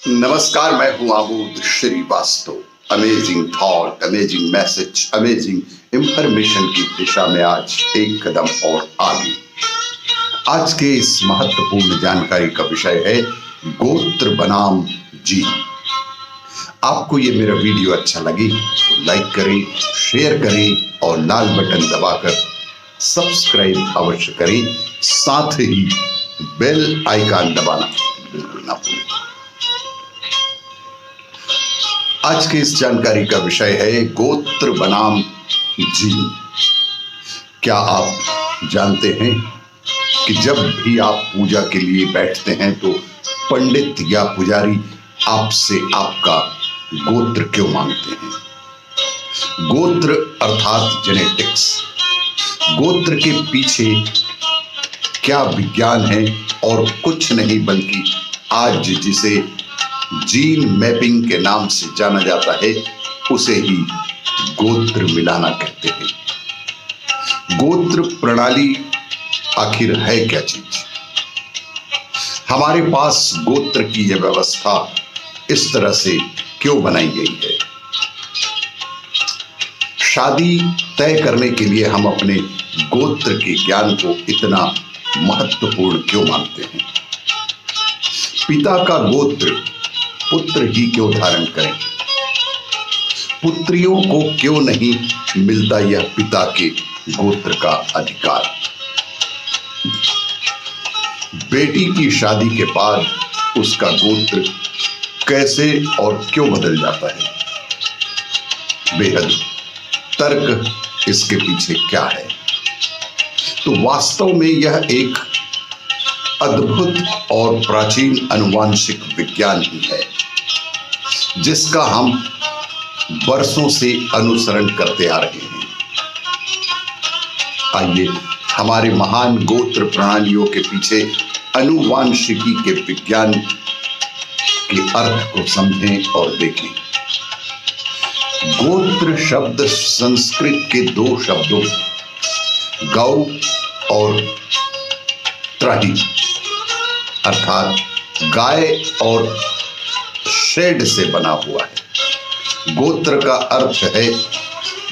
नमस्कार, मैं हूं Amod Srivastava. Amazing thought, amazing message, amazing information की दिशा में आज एक कदम और आगे। आज के इस महत्वपूर्ण जानकारी का विषय है गोत्र बनाम जीन। आपको ये मेरा वीडियो अच्छा लगे तो लाइक करें, शेयर करें और लाल बटन दबाकर सब्सक्राइब अवश्य करें। साथ ही बेल आइकन दबाना बिल्कुल ना भूलें। आज की इस जानकारी का विषय है गोत्र बनाम जीन। क्या आप जानते हैं कि जब भी आप पूजा के लिए बैठते हैं तो पंडित या पुजारी आपसे आपका गोत्र क्यों मांगते हैं? गोत्र अर्थात जेनेटिक्स। गोत्र के पीछे क्या विज्ञान है? और कुछ नहीं बल्कि आज जिसे जीन मैपिंग के नाम से जाना जाता है उसे ही गोत्र मिलाना कहते हैं। गोत्र प्रणाली आखिर है क्या चीज? हमारे पास गोत्र की यह व्यवस्था इस तरह से क्यों बनाई गई है? शादी तय करने के लिए हम अपने गोत्र के ज्ञान को इतना महत्वपूर्ण क्यों मानते हैं? पिता का गोत्र पुत्र ही क्यों धारण करें? पुत्रियों को क्यों नहीं मिलता यह पिता के गोत्र का अधिकार? बेटी की शादी के बाद उसका गोत्र कैसे और क्यों बदल जाता है? बेहद तर्क इसके पीछे क्या है? तो वास्तव में यह एक अद्भुत और प्राचीन आनुवंशिक विज्ञान ही है जिसका हम वर्षों से अनुसरण करते आ रहे हैं। आइए हमारे महान गोत्र प्रणालियों के पीछे आनुवंशिकी के विज्ञान के अर्थ को समझें और देखें। गोत्र शब्द संस्कृत के दो शब्दों गौ और त्राही अर्थात गाय और शेड से बना हुआ है। गोत्र का अर्थ है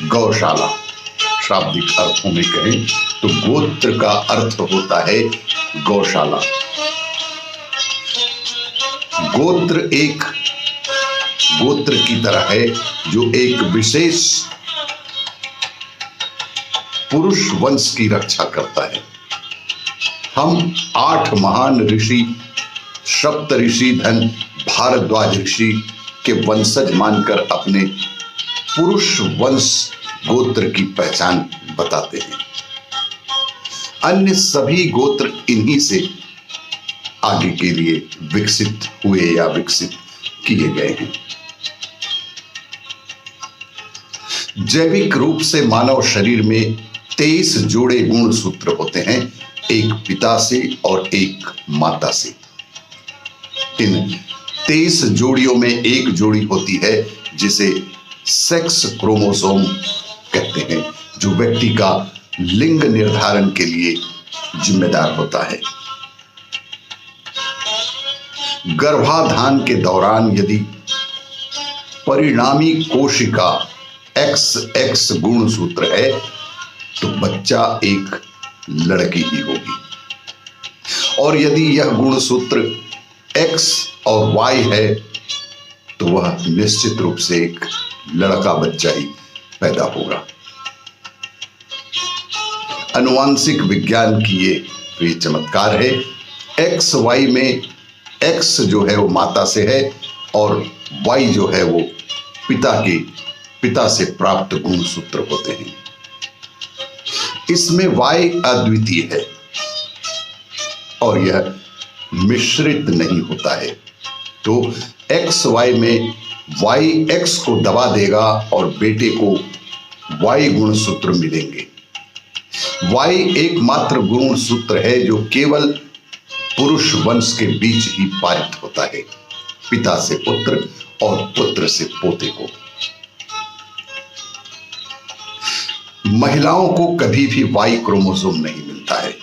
गौशाला। शाब्दिक अर्थों में कहें तो गोत्र का अर्थ होता है गौशाला। गोत्र एक गोत्र की तरह है जो एक विशेष पुरुष वंश की रक्षा करता है। हम 8 महान ऋषि सप्त ऋषि धन भारद्वाज ऋषि के वंशज मानकर अपने पुरुष वंश गोत्र की पहचान बताते हैं। अन्य सभी गोत्र इन्हीं से आगे के लिए विकसित हुए या विकसित किए गए हैं। जैविक रूप से मानव शरीर में 23 जोड़े गुण सूत्र होते हैं, एक पिता से और एक माता से। इन 23 जोड़ियों में एक जोड़ी होती है जिसे सेक्स क्रोमोसोम कहते हैं, जो व्यक्ति का लिंग निर्धारण के लिए जिम्मेदार होता है। गर्भाधान के दौरान यदि परिणामी कोशिका XX गुण सूत्र है तो बच्चा एक लड़की ही होगी, और यदि यह गुणसूत्र X और Y है तो वह निश्चित रूप से एक लड़का बच्चा ही पैदा होगा। आनुवंशिक विज्ञान की ये चमत्कार है। XY में X जो है वो माता से है और Y जो है वो पिता से प्राप्त गुणसूत्र होते हैं। इसमें Y अद्वितीय है और यह मिश्रित नहीं होता है, तो XY में Y X को दबा देगा और बेटे को Y गुणसूत्र मिलेंगे। Y एकमात्र गुणसूत्र है जो केवल पुरुष वंश के बीच ही पारित होता है, पिता से पुत्र और पुत्र से पोते को। महिलाओं को कभी भी Y क्रोमोसोम नहीं मिलता है,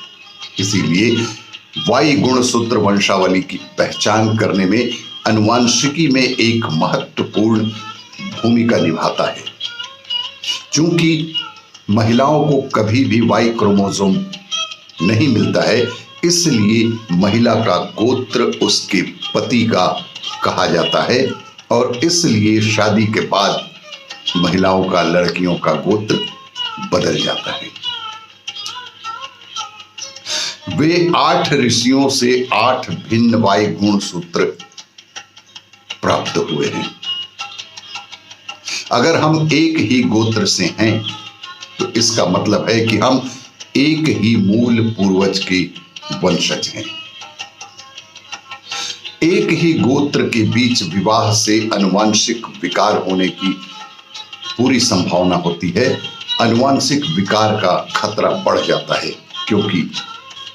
इसीलिए Y गुणसूत्र वंशावली की पहचान करने में अनुवांशिकी में एक महत्वपूर्ण भूमिका निभाता है। चूंकि महिलाओं को कभी भी वाई क्रोमोसोम नहीं मिलता है, इसलिए महिला का गोत्र उसके पति का कहा जाता है और इसलिए शादी के बाद महिलाओं का, लड़कियों का गोत्र बदल जाता है। वे 8 ऋषियों से 8 भिन्न वाई गुण सूत्र प्राप्त हुए हैं। अगर हम एक ही गोत्र से हैं तो इसका मतलब है कि हम एक ही मूल पूर्वज के वंशज हैं। एक ही गोत्र के बीच विवाह से आनुवंशिक विकार होने की पूरी संभावना होती है। आनुवंशिक विकार का खतरा बढ़ जाता है क्योंकि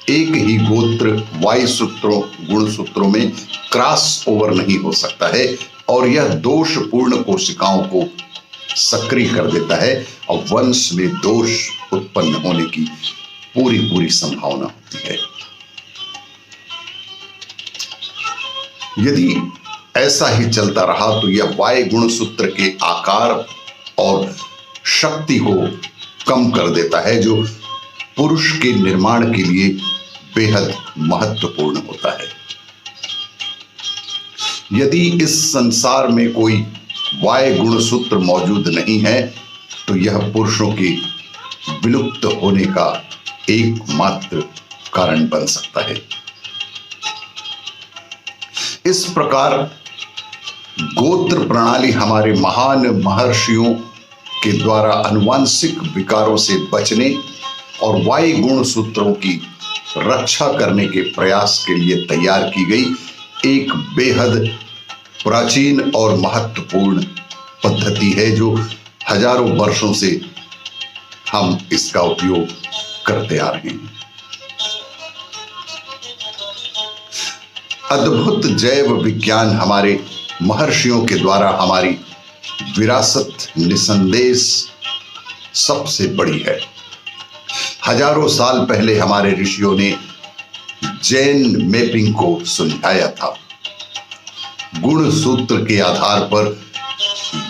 एक ही गोत्र वाई सूत्रों, गुण सूत्रों में क्रॉस ओवर नहीं हो सकता है और यह दोषपूर्ण कोशिकाओं को सक्रिय कर देता है और वंश में दोष उत्पन्न होने की पूरी संभावना होती है। यदि ऐसा ही चलता रहा तो यह वाई गुण सूत्र के आकार और शक्ति को कम कर देता है, जो पुरुष के निर्माण के लिए बेहद महत्वपूर्ण होता है। यदि इस संसार में कोई वाई गुण सूत्र मौजूद नहीं है तो यह पुरुषों के विलुप्त होने का एकमात्र कारण बन सकता है। इस प्रकार गोत्र प्रणाली हमारे महान महर्षियों के द्वारा आनुवंशिक विकारों से बचने और वाई गुण सूत्रों की रक्षा करने के प्रयास के लिए तैयार की गई एक बेहद प्राचीन और महत्वपूर्ण पद्धति है, जो हजारों वर्षों से हम इसका उपयोग करते आ रहे हैं। अद्भुत जैव विज्ञान हमारे महर्षियों के द्वारा हमारी विरासत निसंदेह सबसे बड़ी है। हजारों साल पहले हमारे ऋषियों ने जेन मैपिंग को सुलझाया था। गुण सूत्र के आधार पर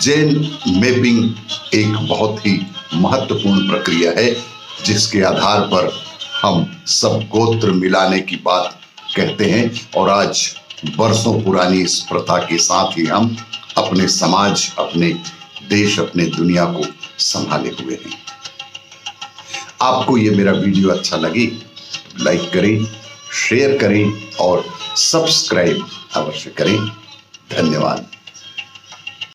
जेन मैपिंग एक बहुत ही महत्वपूर्ण प्रक्रिया है, जिसके आधार पर हम सब गोत्र मिलाने की बात कहते हैं और आज वर्षों पुरानी इस प्रथा के साथ ही हम अपने समाज, अपने देश, अपने दुनिया को संभाले हुए हैं। आपको ये मेरा वीडियो अच्छा लगे तो लाइक करें, शेयर करें और सब्सक्राइब अवश्य करें। धन्यवाद।